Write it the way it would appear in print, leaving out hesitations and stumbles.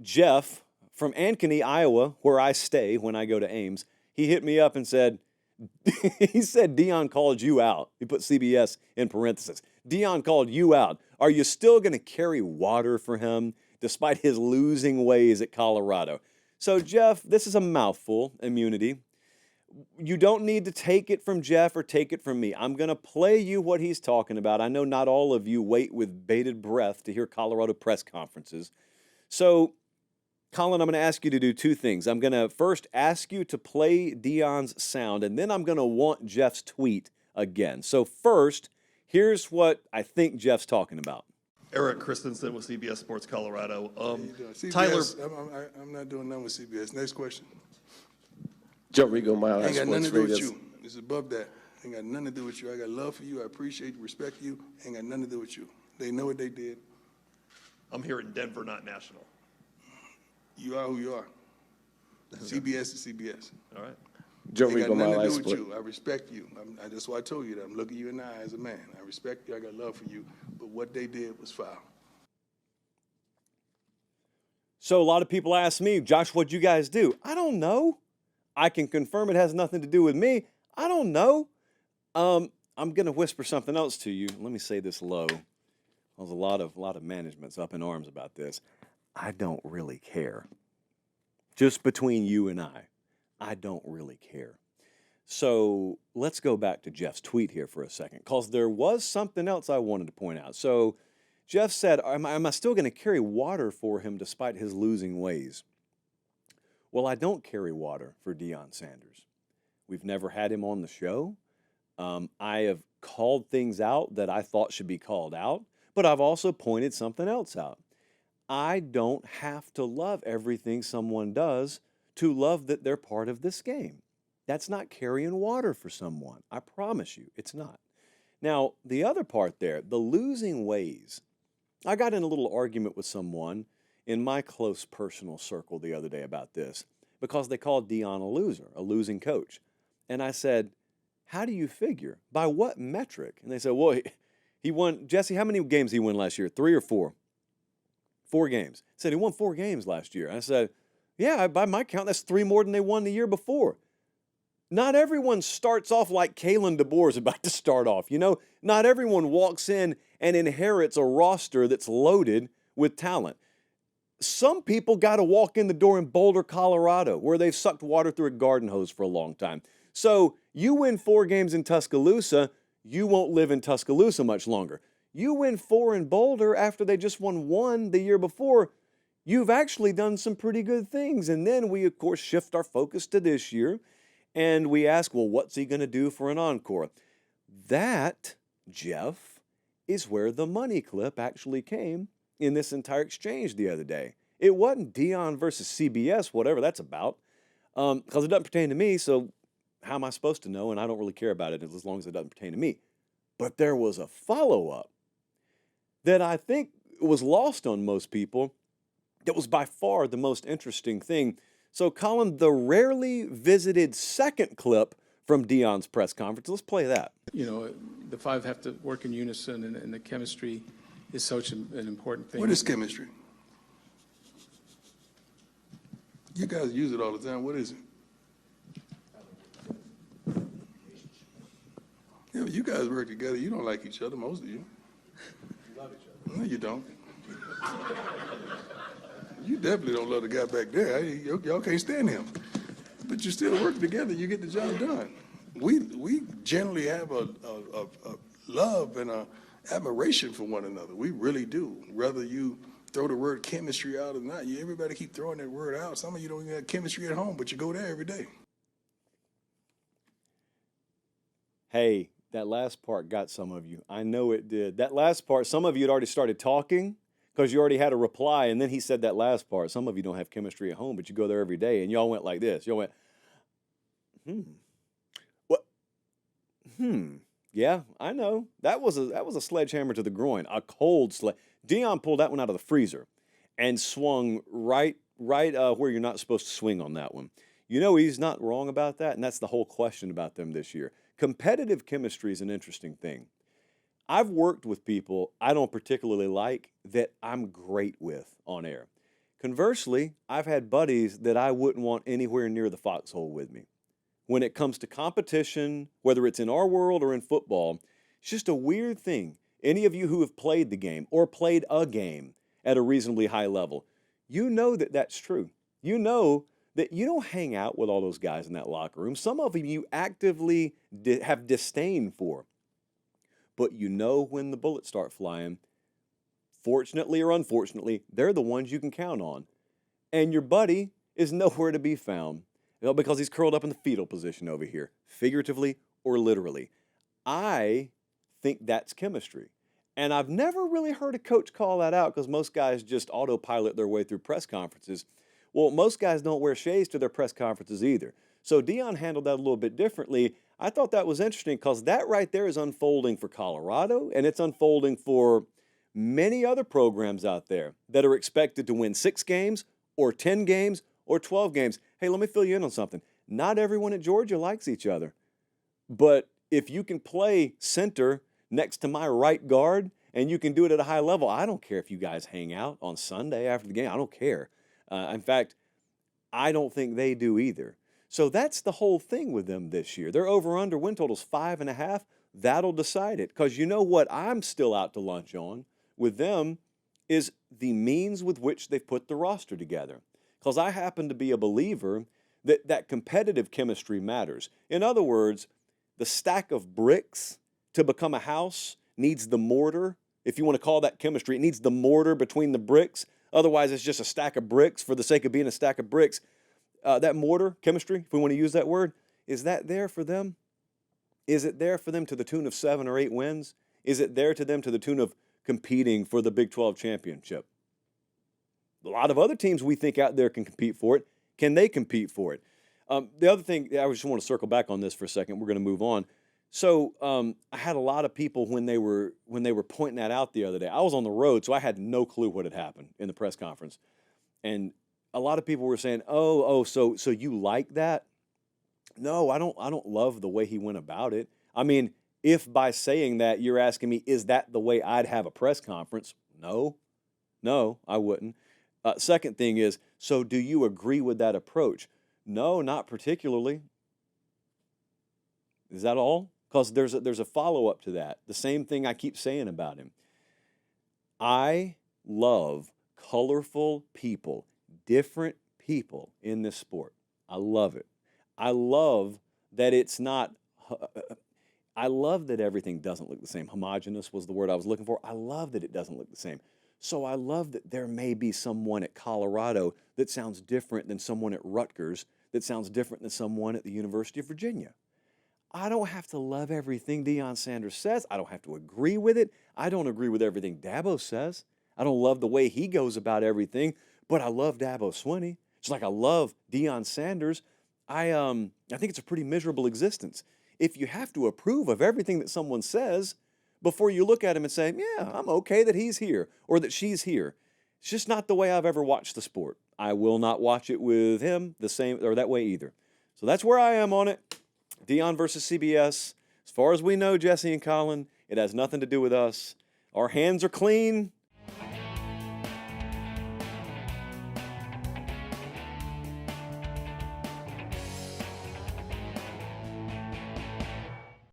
Jeff from Ankeny, Iowa, where I stay when I go to Ames, he hit me up and said, he said, Deion called you out. He put CBS in parentheses. Deion called you out. Are you still going to carry water for him despite his losing ways at Colorado? So, Jeff, this is a mouthful, immunity. You don't need to take it from Jeff or take it from me. I'm going to play you what he's talking about. I know not all of you wait with bated breath to hear Colorado press conferences. So, Colin, I'm going to ask you to do two things. I'm going to first ask you to play Deion's sound, and then I'm going to want Jeff's tweet again. So first, here's what I think Jeff's talking about. Eric Christensen with CBS Sports Colorado. CBS, Tyler, I'm not doing nothing with CBS. Next question. Joe Rigo, Mile High Ain't got nothing Sports to do with Radio. you. It's above that. Ain't got nothing to do with you. I got love for you. I appreciate you, respect you. Ain't got nothing to do with you. They know what they did. I'm here in Denver, not national. You are who you are. CBS is CBS. All right. Joe Ain't got Rigo, nothing Mile High to do with Sports. you. I respect you. That's why I told you that. I'm looking you in the eye as a man. I respect you. I got love for you. But what they did was foul. So a lot of people ask me, Josh, what'd you guys do? I don't know. I can confirm it has nothing to do with me. I don't know. I'm going to whisper something else to you. Let me say this low. There's a lot of management's up in arms about this. I don't really care. Just between you and I don't really care. So let's go back to Jeff's tweet here for a second, because there was something else I wanted to point out. So Jeff said, am I still going to carry water for him despite his losing ways? Well, I don't carry water for Deion Sanders. We've never had him on the show. I have called things out that I thought should be called out, but I've also pointed something else out. I don't have to love everything someone does to love that they're part of this game. That's not carrying water for someone. I promise you, it's not. Now, the other part there, the losing ways. I got in a little argument with someone in my close personal circle the other day about this because they called Deion a loser, a losing coach. And I said, how do you figure? By what metric? And they said, well, he won. Jesse, how many games did he win last year? 3 or 4? 4 games. Said he won 4 games last year. I said, yeah, by my count, that's 3 more than they won the year before. Not everyone starts off like Kalen DeBoer is about to start off. You know, not everyone walks in and inherits a roster that's loaded with talent. Some people got to walk in the door in Boulder, Colorado, where they've sucked water through a garden hose for a long time. So you win 4 games in Tuscaloosa, you won't live in Tuscaloosa much longer. You win 4 in Boulder after they just won 1 the year before, you've actually done some pretty good things. And then we, of course, shift our focus to this year, and we ask, well, what's he going to do for an encore? That, Jeff, is where the money clip actually came in this entire exchange the other day. It wasn't Deion versus CBS, whatever that's about, because it doesn't pertain to me, so how am I supposed to know? And I don't really care about it as long as it doesn't pertain to me. But there was a follow-up that I think was lost on most people that was by far the most interesting thing. So, Colin, the rarely visited second clip from Deion's press conference, let's play that. You know, the 5 have to work in unison, and the chemistry is such an important thing. What is chemistry? You guys use it all the time. What is it? Yeah, you guys work together. You don't like each other, most of you. You love each other. No, you don't. You definitely don't love the guy back there. Y'all can't stand him. But you still work together. You get the job done. We generally have a love and a admiration for one another. We really do. Whether you throw the word chemistry out or not, everybody keep throwing that word out. Some of you don't even have chemistry at home, but you go there every day. Hey, that last part got some of you. I know it did. That last part, some of you had already started talking because you already had a reply, and then he said that last part. Some of you don't have chemistry at home, but you go there every day, and y'all went like this. Y'all went, what? Yeah, I know. That was a sledgehammer to the groin, a cold sledge. Deion pulled that one out of the freezer and swung right where you're not supposed to swing on that one. You know he's not wrong about that, and that's the whole question about them this year. Competitive chemistry is an interesting thing. I've worked with people I don't particularly like that I'm great with on air. Conversely, I've had buddies that I wouldn't want anywhere near the foxhole with me. When it comes to competition, whether it's in our world or in football, it's just a weird thing. Any of you who have played the game or played a game at a reasonably high level, you know that that's true. You know that you don't hang out with all those guys in that locker room. Some of them you actively have disdain for. But you know when the bullets start flying, fortunately or unfortunately, they're the ones you can count on. And your buddy is nowhere to be found because he's curled up in the fetal position over here, figuratively or literally. I think that's chemistry. And I've never really heard a coach call that out because most guys just autopilot their way through press conferences. Well, most guys don't wear shades to their press conferences either. So Deion handled that a little bit differently. I thought that was interesting because that right there is unfolding for Colorado, and it's unfolding for many other programs out there that are expected to win 6 games or 10 games or 12 games. Hey, let me fill you in on something. Not everyone at Georgia likes each other. But if you can play center next to my right guard and you can do it at a high level, I don't care if you guys hang out on Sunday after the game. I don't care. In fact, I don't think they do either. So that's the whole thing with them this year. Their over-under win total's 5.5. That'll decide it. Because you know what I'm still out to lunch on with them is the means with which they've put the roster together. Because I happen to be a believer that competitive chemistry matters. In other words, the stack of bricks to become a house needs the mortar. If you want to call that chemistry, it needs the mortar between the bricks. Otherwise, it's just a stack of bricks for the sake of being a stack of bricks. That mortar, chemistry, if we want to use that word, is that there for them? Is it there for them to the tune of 7 or 8 wins? Is it there to them to the tune of competing for the Big 12 championship? A lot of other teams we think out there can compete for it. Can they compete for it? The other thing, I just want to circle back on this for a second. We're going to move on. So I had a lot of people when they were pointing that out the other day. I was on the road, so I had no clue what had happened in the press conference. And a lot of people were saying, so you like that? No, I don't love the way he went about it. I mean, if by saying that you're asking me, is that the way I'd have a press conference? No, I wouldn't. Second thing is, so do you agree with that approach? No, not particularly. Is that all? Because there's a follow-up to that. The same thing I keep saying about him. I love colorful people, different people in this sport. I love it. I love that it's not, I love that everything doesn't look the same. Homogeneous was the word I was looking for. I love that it doesn't look the same. So I love that there may be someone at Colorado that sounds different than someone at Rutgers, that sounds different than someone at the University of Virginia. I don't have to love everything Deion Sanders says. I don't have to agree with it. I don't agree with everything Dabo says. I don't love the way he goes about everything, but I love Dabo Swinney. It's like I love Deion Sanders. I think it's a pretty miserable existence. If you have to approve of everything that someone says before you look at him and say, yeah, I'm okay that he's here or that she's here. It's just not the way I've ever watched the sport. I will not watch it with him the same or that way either. So that's where I am on it. Deion versus CBS. As far as we know, Jesse and Colin, it has nothing to do with us. Our hands are clean.